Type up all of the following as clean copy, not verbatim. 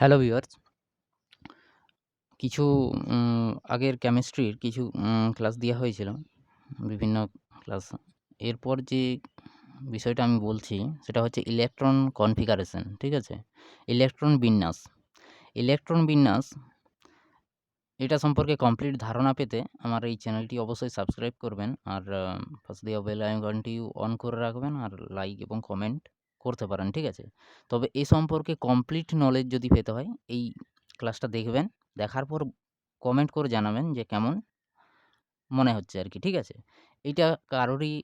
Hello viewers, কিছু আগের কেমিস্ট্রির কিছু ক্লাস দেওয়া হয়েছিল, বিভিন্ন ক্লাস। এরপর যে বিষয়টা আমি বলছি সেটা হচ্ছে ইলেকট্রন কনফিগারেশন, ঠিক আছে? ইলেকট্রন বিন্যাস। ইলেকট্রন বিন্যাস এটা সম্পর্কে কমপ্লিট ধারণা পেতে আমার এই চ্যানেলটি অবশ্যই সাবস্ক্রাইব করবেন, আর পাশে দেওয়া বেল আইকনটি অন করে রাখবেন, আর লাইক এবং কমেন্ট করতে পারেন, ঠিক আছে? তবে এ সম্পর্কে কমপ্লিট নলেজ যদি পেতে হয় এই ক্লাসটা দেখবেন। দেখার পর কমেন্ট করে জানাবেন যে কেমন মনে হচ্ছে আর কি, ঠিক আছে? এইটা কারোরই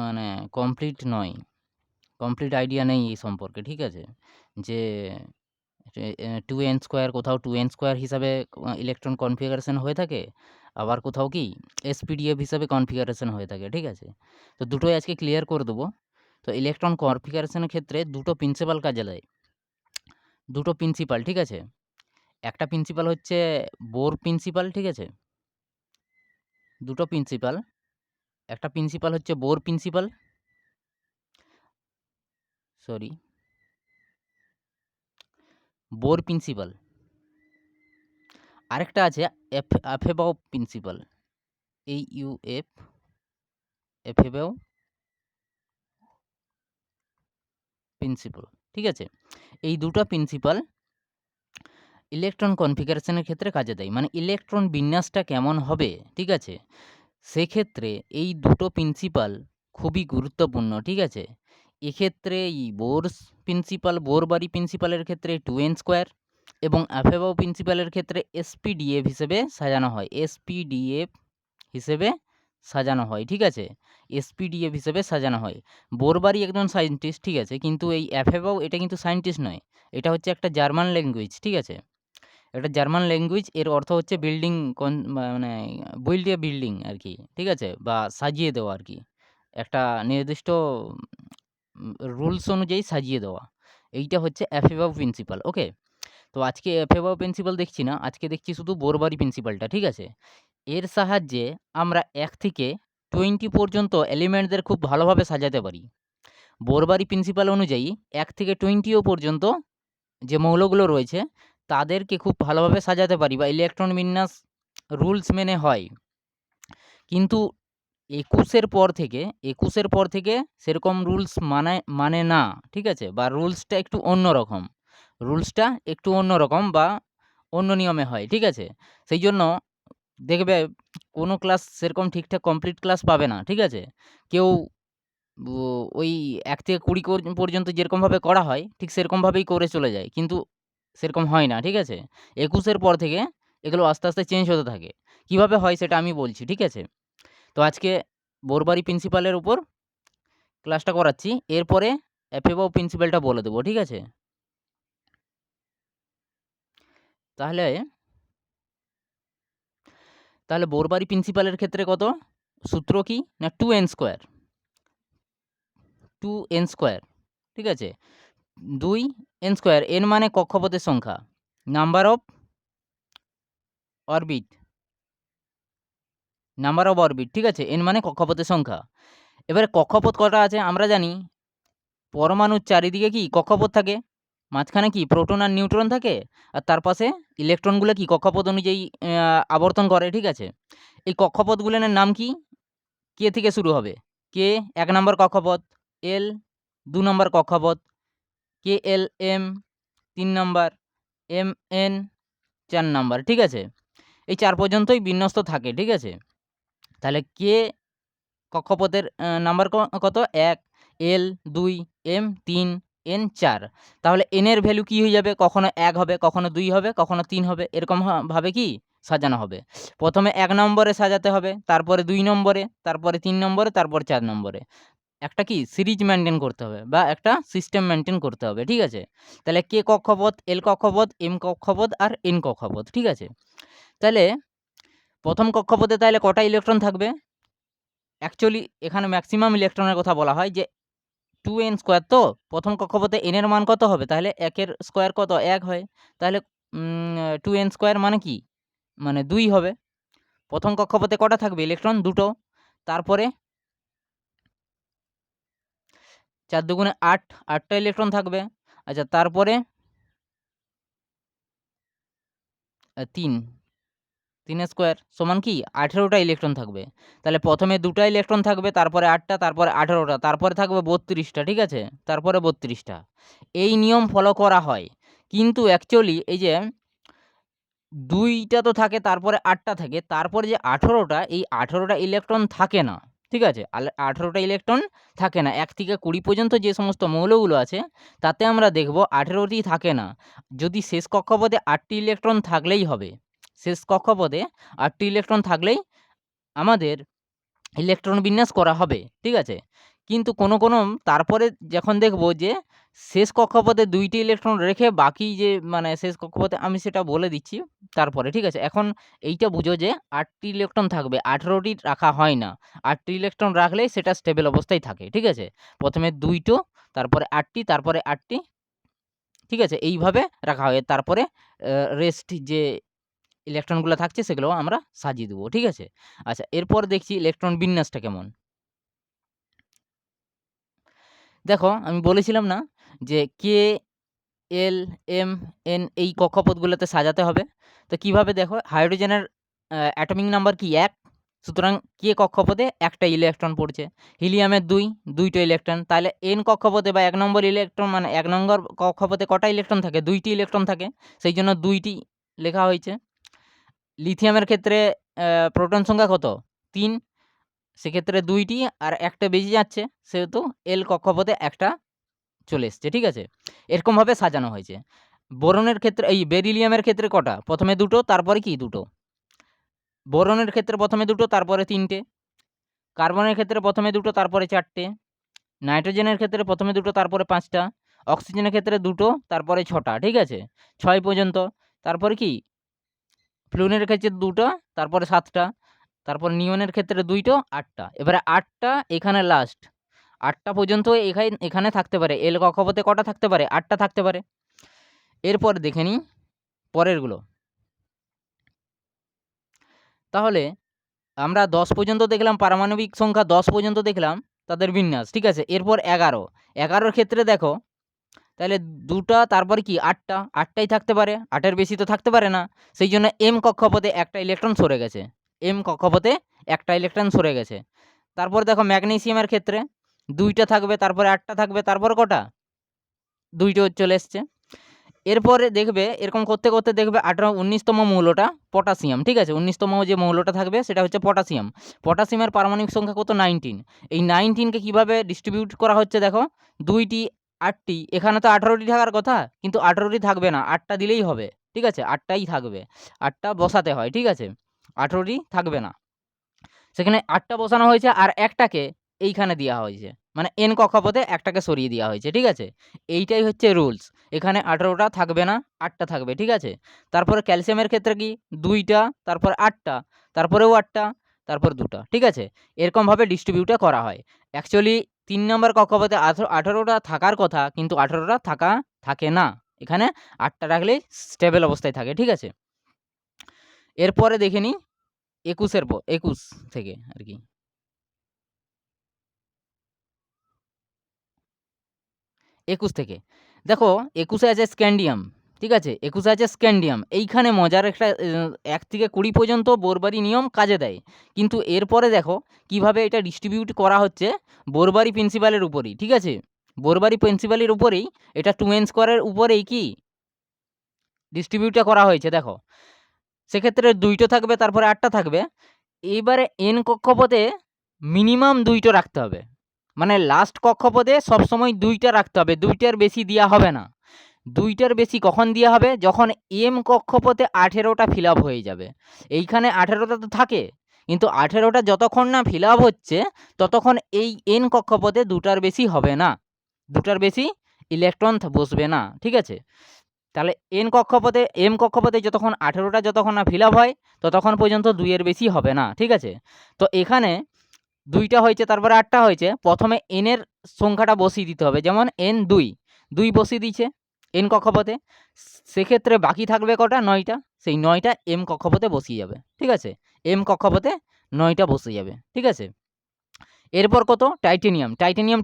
মানে কমপ্লিট নয়, কমপ্লিট আইডিয়া নেই এই সম্পর্কে, ঠিক আছে? যে 2n স্কোয়ার, কোথাও 2n স্কোয়ার হিসাবে ইলেকট্রন কনফিগারেশন হয়ে থাকে, আবার কোথাও কি এসপিডিএফ হিসাবে কনফিগারেশন হয়ে থাকে, ঠিক আছে? তো দুটোই আজকে ক্লিয়ার করে দেবো। তো ইলেকট্রন কনফিগারেশনের ক্ষেত্রে দুটো প্রিন্সিপাল কাজে দেয়, দুটো প্রিন্সিপাল, ঠিক আছে? একটা প্রিন্সিপাল হচ্ছে বোর প্রিন্সিপাল, ঠিক আছে? দুটো প্রিন্সিপাল, একটা প্রিন্সিপাল হচ্ছে Bohr principle, sorry, Bohr principle. আরেকটা আছে Aufbau principle, AUF, Aufbau principle, ঠিক আছে? এই দুটো প্রিন্সিপাল ইলেকট্রন কনফিগারেশনের ক্ষেত্রে কাজে দেয়, মানে ইলেকট্রন বিন্যাসটা কেমন হবে, ঠিক আছে? সেক্ষেত্রে এই দুটো প্রিন্সিপাল খুবই গুরুত্বপূর্ণ, ঠিক আছে? এক্ষেত্রে এই বোরবারি প্রিন্সিপালের ক্ষেত্রে 2n স্কোয়ার এবং আফেবাও প্রিন্সিপালের ক্ষেত্রে এসপিডিএফ হিসেবে সাজানো হয়, এসপিডিএফ হিসেবে সাজানো হয়, ঠিক আছে? এসপিডিএফ হিসেবে সাজানো হয়। বোরবারি একজন সায়েন্টিস্ট, ঠিক আছে? কিন্তু এই আফেবাও এটা কিন্তু সায়েন্টিস্ট নয়, এটা হচ্ছে একটা জার্মান ল্যাঙ্গুয়েজ, ঠিক আছে? এটা জার্মান ল্যাঙ্গুয়েজ, এর অর্থ হচ্ছে বিল্ডিং, মানে বিল্ড এ বিল্ডিং আর কি, ঠিক আছে? বা সাজিয়ে দেওয়া আর কি, একটা নির্দিষ্ট রুলস অনুযায়ী সাজিয়ে দেওয়া। এইটা হচ্ছে অ্যাফেবাও প্রিন্সিপাল, ওকে? তো আজকে অ্যাফেবাও প্রিন্সিপাল দেখছি না, আজকে দেখছি শুধু বোরবারি প্রিন্সিপালটা, ঠিক আছে? এর সাহায্যে আমরা 1 থেকে 20 পর্যন্ত এলিমেন্টদের খুব ভালোভাবে সাজাতে পারি। বোরবারি প্রিন্সিপাল অনুযায়ী 1 থেকে 20 পর্যন্ত যে মৌলগুলো রয়েছে তাদেরকে খুব ভালোভাবে সাজাতে পারি, বা ইলেকট্রন বিন্যাস রুলস মেনে হয়। কিন্তু 21-এর পর থেকে সেরকম রুলস মানে না, ঠিক আছে? বা রুলসটা একটু অন্যরকম বা অন্য নিয়মে হয়, ঠিক আছে? সেই জন্য দেখবে কোনো ক্লাস সেরকম ঠিকঠাক কমপ্লিট ক্লাস পাবে না, ঠিক আছে? কেউ ওই 1 থেকে 20 পর্যন্ত যেরকমভাবে করা হয় ঠিক সেরকমভাবেই করে চলে যায়। কিন্তু সেরকম হয় না, ঠিক আছে? 21-এর পর থেকে এগুলো আস্তে, আস্তে চেঞ্জ হতে থাকে। কিভাবে হয় সেটা আমি বলছি, ঠিক আছে? তো আজকে বোরবারি প্রিন্সিপালের উপর ক্লাসটা করাচ্ছি। এরপরে এফএবাও প্রিন্সিপালটা বলে দেবো, ঠিক আছে? তাহলে তাহলে বোরবারি প্রিন্সিপালের ক্ষেত্রে কত? সূত্র কি? না 2n স্কোয়ার, 2n স্কোয়ার, ঠিক আছে? 2n স্কোয়ার, n মানে কক্ষপথের সংখ্যা, নাম্বার অফ অরবিট, ঠিক আছে? n মানে কক্ষপথের সংখ্যা। এবারে কক্ষপথ কটা আছে আমরা জানি, পরমাণুর চারিদিকে কি কক্ষপথ থাকে, মাঝখানে কি প্রোটন আর নিউট্রন থাকে, আর তার পাশে ইলেকট্রনগুলো কি কক্ষপথ অনুযায়ী আবর্তন করে, ঠিক আছে? এই কক্ষপথগুলোর নাম কি? কে থেকে শুরু হবে? কে 1 নম্বর কক্ষপথ, এল 2 নম্বর কক্ষপথ, KLM 3 নম্বর, MN 4 নাম্বার, ঠিক আছে? এই 4 পর্যন্তই বিন্যস্ত থাকে, ঠিক আছে? তাহলে কে কক্ষপথের নাম্বার কত? 1, L 2, M 3, N 4। তাহলে N এর ভ্যালু কি হয়ে যাবে? কখনো 1 হবে, কখনো 2 হবে, কখনো 3 হবে। এরকম ভাবে কি সাজানো হবে। প্রথমে 1 নম্বরে সাজাতে হবে, তারপরে 2 নম্বরে, তারপরে 3 নম্বরে, তারপর 4 নম্বরে। একটা কি সিরিজ মেইনটেইন করতে হবে বা একটা সিস্টেম মেইনটেইন করতে হবে, ঠিক আছে? তাহলে K কক্ষপথ, L কক্ষপথ, M কক্ষপথ আর N কক্ষপথ, ঠিক আছে? তাহলে প্রথম কক্ষপথে তাহলে কটা ইলেকট্রন থাকবে? অ্যাকচুয়ালি এখানে ম্যাক্সিমাম ইলেকট্রনের কথা বলা হয় যে 2n স্কোয়ার, তো প্রথম কক্ষপথে n এর মান কত হবে? তাহলে 1 এর স্কোয়ার কত? 1 হয়। তাহলে 2n স্কোয়ার মানে কি? মানে 2 হবে। প্রথম কক্ষপথে কটা থাকবে ইলেকট্রন? 2 টো। তারপরে 4 দুগুণে 8, 8 টা ইলেকট্রন থাকবে। আচ্ছা, তারপরে 3 3 স্কোয়ার সমান কি 18টা ইলেকট্রন থাকবে। তাহলে প্রথমে 2টা ইলেকট্রন থাকবে, তারপরে 8টা, তারপরে 18টা, তারপরে থাকবে 32টা, ঠিক আছে? তারপরে 32টা। এই নিয়ম ফলো করা হয়। কিন্তু অ্যাকচুয়ালি এই যে 2টা তো থাকে, তারপরে 8টা থাকে, তারপরে যে 18টা, এই 18টা ইলেকট্রন থাকে না, ঠিক আছে? 18টা ইলেকট্রন থাকে না। 1 থেকে 20 পর্যন্ত যে সমস্ত মৌলগুলো আছে তাতে আমরা দেখব 18টি থাকে না। যদি শেষ কক্ষপথে 8টি ইলেকট্রন থাকলেই হবে। শেষ কক্ষপথে 8টি ইলেকট্রন থাকলেই আমাদের ইলেকট্রন বিন্যাস করা হবে, ঠিক আছে? কিন্তু কোনো তারপরে যখন দেখব যে শেষ কক্ষপথে 2টি ইলেকট্রন রেখে বাকি যে মানে শেষ কক্ষপথে, আমি সেটা বলে দিচ্ছি তারপরে, ঠিক আছে? এখন এইটা বুঝো যে 8টি ইলেকট্রন থাকবে, 18টি রাখা হয় না। 8টি ইলেকট্রন রাখলেই সেটা স্টেবল অবস্থায় থাকে, ঠিক আছে? প্রথমে 2টো, তারপরে 8টি, তারপরে 8টি, ঠিক আছে? এইভাবে রাখা হয়। তারপরে রেস্ট যে ইলেকট্রনগুলো থাকছে সেগুলো আমরা সাজিয়ে দেবো, ঠিক আছে? আচ্ছা, এরপর দেখছি ইলেকট্রন বিন্যাসটা কেমন। দেখো আমি বলেছিলাম না যে কে, এল, এম, এন এই কক্ষপথগুলোতে সাজাতে হবে। তো কিভাবে দেখো, হাইড্রোজেনের অ্যাটমিক নাম্বার কি 1, সুতরাং কে কক্ষপথে একটা ইলেকট্রন পড়ছে। হিলিয়ামের 2টো ইলেকট্রন। তাহলে এন কক্ষপথে বা 1 নম্বর ইলেকট্রন মানে 1 নম্বর কক্ষপথে কটা ইলেকট্রন থাকে? 2টি ইলেকট্রন থাকে, সেই জন্য 2টি লেখা হয়েছে। লিথিয়ামের ক্ষেত্রে প্রোটন সংখ্যা কত? 3, সেক্ষেত্রে 2টি আর একটা বেশি যাচ্ছে, সেহেতু এল কক্ষপথে একটা চলে এসছে, ঠিক আছে? এরকমভাবে সাজানো হয়েছে। বোরনের ক্ষেত্রে, এই বেরিলিয়ামের ক্ষেত্রে কটা? প্রথমে 2টো, তারপরে কি 2টো। বোরনের ক্ষেত্রে প্রথমে 2টো, তারপরে 3টে। কার্বনের ক্ষেত্রে প্রথমে 2টো, তারপরে 4টে। নাইট্রোজেনের ক্ষেত্রে প্রথমে 2টো, তারপরে 5টা। অক্সিজেনের ক্ষেত্রে 2টো, তারপরে 6টা, ঠিক আছে? 6 পর্যন্ত। তারপরে কি ফ্লুরিনের ক্ষেত্রে 2টো, তারপরে 7টা। তারপর নিয়নের ক্ষেত্রে 2টো, 8টা। এবারে 8টা এখানে লাস্ট। 8টা পর্যন্ত এখানে থাকতে পারে। এল কক্ষপথে কটা থাকতে পারে? 8টা থাকতে পারে। এরপর দেখে নিই পরেরগুলো। তাহলে আমরা 10 পর্যন্ত দেখলাম, পারমাণবিক সংখ্যা 10 পর্যন্ত দেখলাম তাদের বিন্যাস, ঠিক আছে? এরপর 11। 11-র ক্ষেত্রে দেখো, তাহলে 2টা, তারপরে কি 8টা। 8টাই থাকতে পারে, 8-এর বেশি তো থাকতে পারে না। সেই জন্য এম কক্ষপথে একটা ইলেকট্রন সরে গেছে। এম কক্ষপথে একটা ইলেকট্রন সরে গেছে। তারপর দেখো ম্যাগনেসিয়ামের ক্ষেত্রে 2টা থাকবে, তারপরে 8টা থাকবে, তারপর কটা? 2টো চলে এসছে। এরপরে দেখবে এরকম করতে করতে দেখবে 19তম মৌলটা পটাশিয়াম, ঠিক আছে? 19তম যে মৌলটা থাকবে সেটা হচ্ছে পটাশিয়াম। পটাশিয়ামের পারমাণবিক সংখ্যা কত? 19। এই 19কে কীভাবে ডিস্ট্রিবিউট করা হচ্ছে দেখো, 2টি, 8টি। এখানে তো 18টি থাকার কথা, কিন্তু 18টি থাকবে না, 8টা দিলেই হবে, ঠিক আছে? 8টাই থাকবে, 8টা বসাতে হয়, ঠিক আছে? 18টি থাকবে না। সেখানে 8টা বসানো হয়েছে আর একটাকে এইখানে দেওয়া হয়েছে, মানে এন কক্ষপথে একটাকে সরিয়ে দেওয়া হয়েছে, ঠিক আছে? এইটাই হচ্ছে রুলস। এখানে 18টা থাকবে না, 8টা থাকবে, ঠিক আছে? তারপরে ক্যালসিয়ামের ক্ষেত্রে কি 2টা, তারপর 8টা, তারপরেও 8টা, তারপর 2টা, ঠিক আছে? এরকমভাবে ডিস্ট্রিবিউটটা করা হয়। অ্যাকচুয়ালি 3 নম্বর কক্ষপথে 18টা থাকার কথা, কিন্তু 18টা থাকে না। এখানে 8টা রাখলেই স্টেবল অবস্থায় থাকে, ঠিক আছে? এরপরে দেখে নিই 21 থেকে আর কি। 21 থেকে দেখো, 21-এ আছে স্ক্যান্ডিয়াম, ঠিক আছে? 21-এ আছে স্ক্যান্ডিয়াম। এইখানে মজার একটা 1 থেকে 20 পর্যন্ত বোরবারি নিয়ম কাজে দেয়। কিন্তু এরপরে দেখো কিভাবে এটা ডিস্ট্রিবিউট করা হচ্ছে বোরবারি প্রিন্সিপালের উপরেই, ঠিক আছে? বোরবারি প্রিন্সিপালের উপরেই এটা 2n স্কোয়ারের উপরেই কি ডিস্ট্রিবিউটটা করা হয়েছে দেখো। সেক্ষেত্রে 2টো থাকবে, তারপরে 8টা থাকবে। এইবারে n কক্ষপথে মিনিমাম 2টো রাখতে হবে। মানে লাস্ট কক্ষপথে সবসময় 2টা রাখতে হবে, 2টার বেশি দেওয়া হবে না। 2টার বেশি কখন দেওয়া হবে? যখন এম কক্ষপথে 18টা ফিল আপ হয়ে যাবে। এইখানে 18টা তো থাকে, কিন্তু 18টা যতক্ষণ না ফিল আপ হচ্ছে ততক্ষণ এই এন কক্ষপথে 2টার বেশি হবে না, 2টার বেশি ইলেকট্রন বসবে না, ঠিক আছে? তাহলে এম কক্ষপথে যতক্ষণ 18টা যতক্ষণ না ফিল আপ হয় ততক্ষণ পর্যন্ত 2-এর বেশি হবে না, ঠিক আছে? তো এখানে 2টা হয়েছে, তারপরে 8টা হয়েছে। প্রথমে এনের সংখ্যাটা বসিয়ে দিতে হবে, যেমন n 2 বসিয়ে দিয়েছে এন কক্ষপথে। সেক্ষেত্রে বাকি থাকবে কটা? 9টা। সেই 9টা এম কক্ষপথে বসিয়ে যাবে, ঠিক আছে? এম কক্ষপথে 9টা বসে যাবে, ঠিক আছে? এরপর কত? টাইটেনিয়াম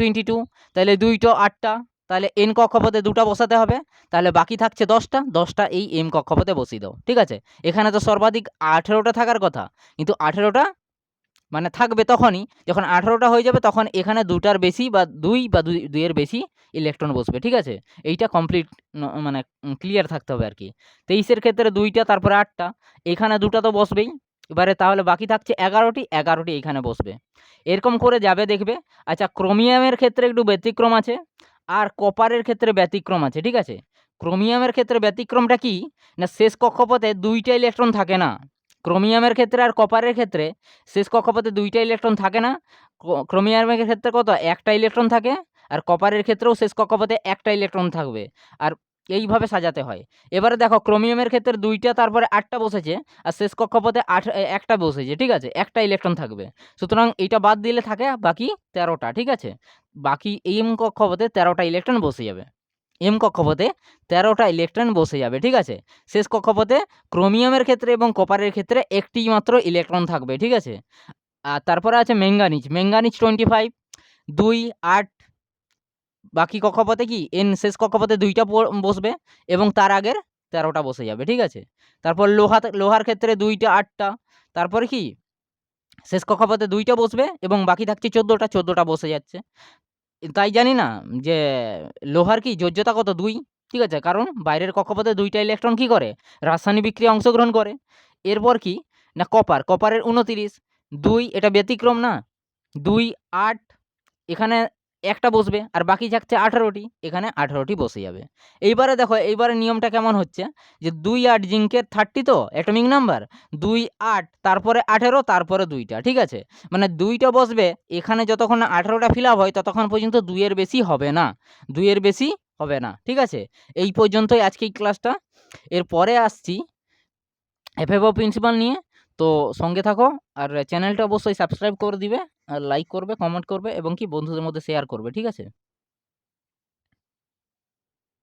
22, তাহলে 2টো 8টা, তাহলে n কক্ষপথে 2টা বসাতে হবে, তাহলে বাকি থাকছে 10টা, 10টা এই m কক্ষপথে বসিয়ে দাও, ঠিক আছে? এখানে তো সর্বাধিক 18টা থাকার কথা, কিন্তু 18টা মানে থাকবে তখনই যখন 18টা হয়ে যাবে, তখন এখানে 2টার বেশি বা 2 বা 2 এর বেশি ইলেকট্রন বসবে, ঠিক আছে? এইটা কমপ্লিট মানে ক্লিয়ার থাকতে হবে আর কি। 23-এর ক্ষেত্রে 2টা, তারপরে 8টা, এখানে 2টা তো বসবেই। এবারে তাহলে বাকি থাকছে 11টি, 11টি এইখানে বসবে। এরকম করে যাবে দেখবে। আচ্ছা, ক্রোমিয়ামের ক্ষেত্রে একটু ব্যতিক্রম আছে, আর কপারের ক্ষেত্রে ব্যতিক্রম আছে, ঠিক আছে? ক্রোমিয়ামের ক্ষেত্রে ব্যতিক্রমটা কি না, শেষ কক্ষপথে 2টা ইলেকট্রন থাকে না। ক্রোমিয়ামের ক্ষেত্রে আর কপারের ক্ষেত্রে শেষ কক্ষপথে 2টা ইলেকট্রন থাকে না। ক্রোমিয়ামের ক্ষেত্রে কত, 1টা ইলেকট্রন থাকে, আর কপারের ক্ষেত্রেও শেষ কক্ষপথে 1টা ইলেকট্রন থাকবে। আর এইভাবে সাজাতে হয়। এবারে দেখো, ক্রোমিয়ামের ক্ষেত্রে 2টা, তারপরে 8টা বসেছে, আর শেষ কক্ষপথে 1টা বসেছে, ঠিক আছে? 1টা ইলেকট্রন থাকবে। সুতরাং এইটা বাদ দিলে থাকে বাকি 13টা, ঠিক আছে? বাকি এম কক্ষপথে 13টা ইলেকট্রন বসে যাবে। এম কক্ষপথে 13টা ইলেকট্রন বসে যাবে, ঠিক আছে? শেষ কক্ষপথে ক্রোমিয়ামের ক্ষেত্রে এবং কপারের ক্ষেত্রে একটি মাত্র ইলেকট্রন থাকবে, ঠিক আছে? আর তারপরে আছে ম্যাঙ্গানিজ। ম্যাঙ্গানিজ 25, 2, 8, বাকি কক্ষপথে কি শেষ কক্ষপথে 2টা বসবে এবং তার আগের 13টা বসে যাবে, ঠিক আছে? তারপর লোহার ক্ষেত্রে 2টা, 8টা, তারপরে কি শেষ কক্ষপথে 2টা বসবে এবং বাকি থাকছে 14টা, 14টা বসে যাচ্ছে। তাই জানি না যে লোহার কি যোজ্যতা কত, 2, ঠিক আছে? কারণ বাইরের কক্ষপথে 2টা ইলেকট্রন কি করে, রাসায়নিক বিক্রিয়ায় অংশগ্রহণ করে। এরপর কি না কপারের 29, 2 এটা ব্যতিক্রম না, 2, 8, এখানে একটা বসবে আর বাকি থাকছে 18টি, এখানে 18টি বসে যাবে। এইবারে দেখো, এইবারে নিয়মটা কেমন হচ্ছে যে 2, 8 জিঙ্কের 30 তো অ্যাটমিক নাম্বার, 2, 8, তারপরে 18, তারপরে 2টা, ঠিক আছে? মানে 2টা বসবে এখানে, যতক্ষণ না 18টা ফিল আপ হয় ততক্ষণ পর্যন্ত 2 এর বেশি হবে না, 2 এর বেশি হবে না, ঠিক আছে? এই পর্যন্তই আজকে এই ক্লাসটা। এরপরে আসছি এফএফও প্রিন্সিপাল নিয়ে। তো সঙ্গে থাকো, আর চ্যানেলটা অবশ্যই সাবস্ক্রাইব করে দিবে, আর লাইক করবে, কমেন্ট করবে এবং কি বন্ধুদের মধ্যে শেয়ার করবে, ঠিক আছে?